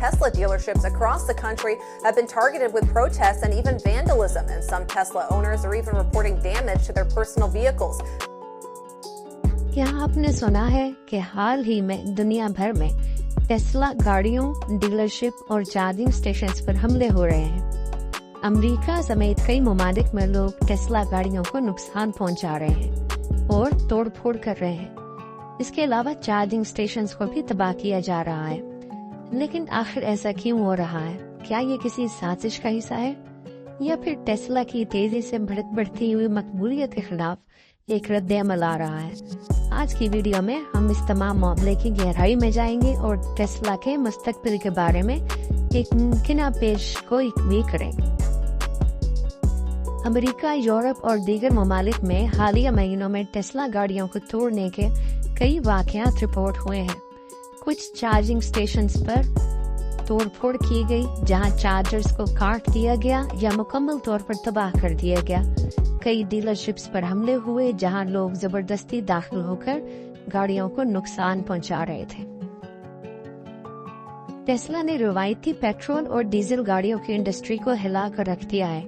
Tesla dealerships across the country have been targeted with protests and even vandalism, and some Tesla owners are even reporting damage to their personal vehicles. क्या आपने सुना है कि हाल ही में दुनिया भर में टेस्ला गाड़ियों, डीलरशिप और चार्जिंग स्टेशंस पर हमले हो रहे हैं। अमेरिका समेत कई ममालिक में लोग टेस्ला गाड़ियों को नुकसान पहुंचा रहे हैं और तोड़फोड़ कर रहे हैं। इसके अलावा चार्जिंग स्टेशंस को भी तबाह किया जा रहा है। लेकिन आखिर ऐसा क्यों हो रहा है? क्या ये किसी साजिश का हिस्सा है या फिर टेस्ला की तेजी से बढ़ती हुई मकबूलियत के खिलाफ एक रद्द-ए-अमल आ रहा है? आज की वीडियो में हम इस तमाम मामले की गहराई में जाएंगे और टेस्ला के मुस्तकबिल के बारे में एक मुमकिन पेशगोई भी करेंगे। अमेरिका, यूरोप और दीगर ममालिक में हालिया महीनों में टेस्ला गाड़ियों को तोड़ने के कई वाक़यात रिपोर्ट हुए हैं। कुछ चार्जिंग स्टेशंस पर तोड़फोड़ की गई, जहां चार्जर्स को काट दिया गया या मुकम्मल तौर पर तबाह कर दिया गया। कई डीलरशिप्स पर हमले हुए, जहां लोग जबरदस्ती दाखिल होकर गाड़ियों को नुकसान पहुंचा रहे थे। टेस्ला ने रवायती पेट्रोल और डीजल गाड़ियों की इंडस्ट्री को हिला कर रख दिया है।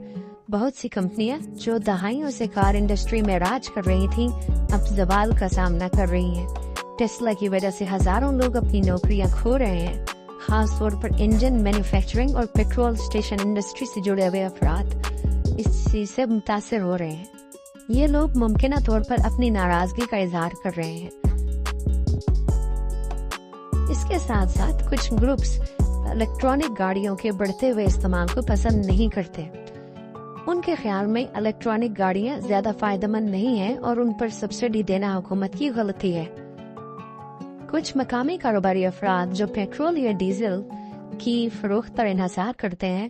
बहुत सी कंपनियां जो दहाइयों से कार इंडस्ट्री में राज कर रही थीं, अब जवाल का सामना कर रही हैं। टेस्ला की वजह से हजारों लोग अपनी नौकरियां खो रहे हैं। खास तौर पर इंजन मैन्युफैक्चरिंग और पेट्रोल स्टेशन इंडस्ट्री से जुड़े हुए अफराद इस चीज से मुतासिर हो रहे हैं। ये लोग मुमकिन तौर पर अपनी नाराजगी का इजहार कर रहे हैं। इसके साथ साथ कुछ ग्रुप्स इलेक्ट्रॉनिक गाड़ियों के बढ़ते हुए इस्तेमाल को पसंद नहीं करते। उनके ख्याल में इलेक्ट्रॉनिक गाड़ियां ज्यादा फायदेमंद नहीं हैं और उन पर सब्सिडी देना हुकूमत की गलती है। कुछ मकामी कारोबारी अफराद जो पेट्रोल या डीजल की फरोख्त पर इन्हसार करते हैं,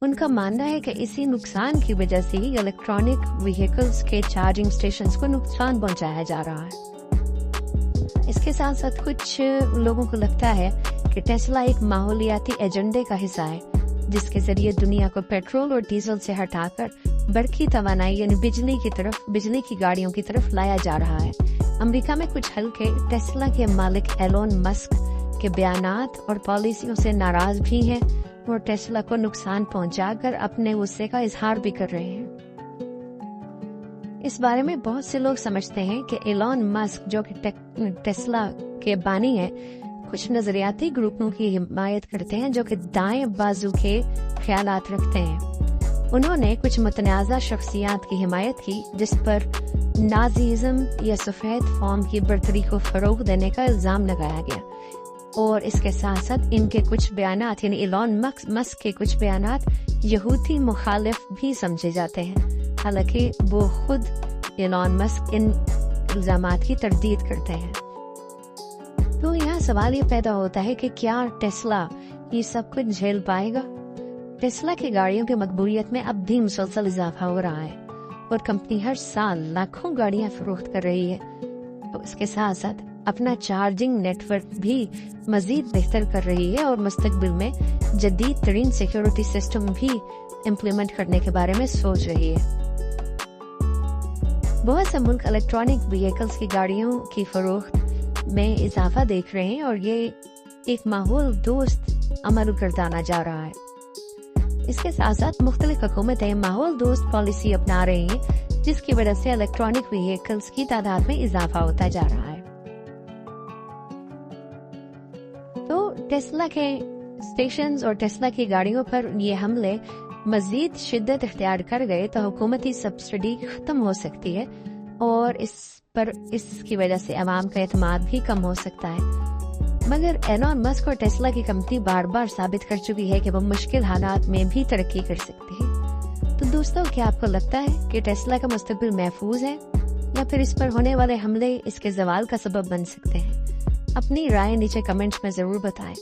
उनका मानना है कि इसी नुकसान की वजह से ही इलेक्ट्रॉनिक व्हीकल्स के चार्जिंग स्टेशंस को नुकसान पहुंचाया जा रहा है। इसके साथ साथ कुछ लोगों को लगता है कि टेस्ला एक माहौलियाती एजेंडे का हिस्सा है, जिसके जरिए दुनिया को पेट्रोल और डीजल से हटाकर बढ़ती तवानाई यानी बिजली की गाड़ियों की तरफ लाया जा रहा है। अमेरिका में कुछ हल्के टेस्ला के मालिक एलोन मस्क के बयानात और पॉलिसियों से नाराज भी हैं और टेस्ला को नुकसान पहुंचाकर अपने गुस्से का इजहार भी कर रहे हैं। इस बारे में बहुत से लोग समझते हैं कि एलोन मस्क, जो कि टेस्ला के बानी हैं, कुछ नजरियाती ग्रुपों की हिमायत करते हैं जो कि दाएं बाजू के ख्यालात रखते हैं। उन्होंने कुछ मुतनाज़ा शख्सियात की हिमायत की, जिस पर नाजीज़म या सफेद फॉर्म की बर्तरी को फरोग देने का इल्जाम लगाया गया। और इसके साथ साथ इनके कुछ बयानात यानी एलोन मस्क के कुछ बयानात यहूदी मुखालिफ भी समझे जाते हैं। हालांकि वो खुद एलोन मस्क इन इल्जामात की तरदीद करते हैं। तो यहाँ सवाल ये पैदा होता है कि क्या टेस्ला ये सब कुछ झेल पाएगा? टेस्ला की गाड़ियों की मकबूलियत में अब भी मुसलसल इजाफा हो रहा है और कंपनी हर साल लाखों गाड़ियां फरोख्त कर रही है। तो इसके साथ साथ अपना चार्जिंग नेटवर्क भी मजीद बेहतर कर रही है और मुस्तकबिल में जदीद तरीन सिक्योरिटी सिस्टम भी इम्प्लीमेंट करने के बारे में सोच रही है। बहुत से मुल्क इलेक्ट्रॉनिक व्हीकल्स की गाड़ियों की फरोख्त में इजाफा देख रहे हैं और ये एक माहौल दोस्त अमल करदाना जा रहा है। इसके साथ साथ मुख्तलिफ हुकूमतें माहौल दोस्त पॉलिसी अपना रही हैं, जिसकी वजह से इलेक्ट्रॉनिक व्हीकल्स की तादाद में इजाफा होता जा रहा है। तो टेस्ला के स्टेशंस और टेस्ला की गाड़ियों पर ये हमले मजीद शिद्दत इख्तियार कर गए तो हुकूमती सब्सिडी खत्म हो सकती है और इसकी वजह से अवाम का एतमाद भी कम हो सकता है। मगर एलोन मस्क और टेस्ला की कंपनी बार बार साबित कर चुकी है कि वो मुश्किल हालात में भी तरक्की कर सकती है। तो दोस्तों, क्या आपको लगता है कि टेस्ला का मुस्तकबिल महफूज है या फिर इस पर होने वाले हमले इसके ज़वाल का सबब बन सकते हैं? अपनी राय नीचे कमेंट्स में जरूर बताएं।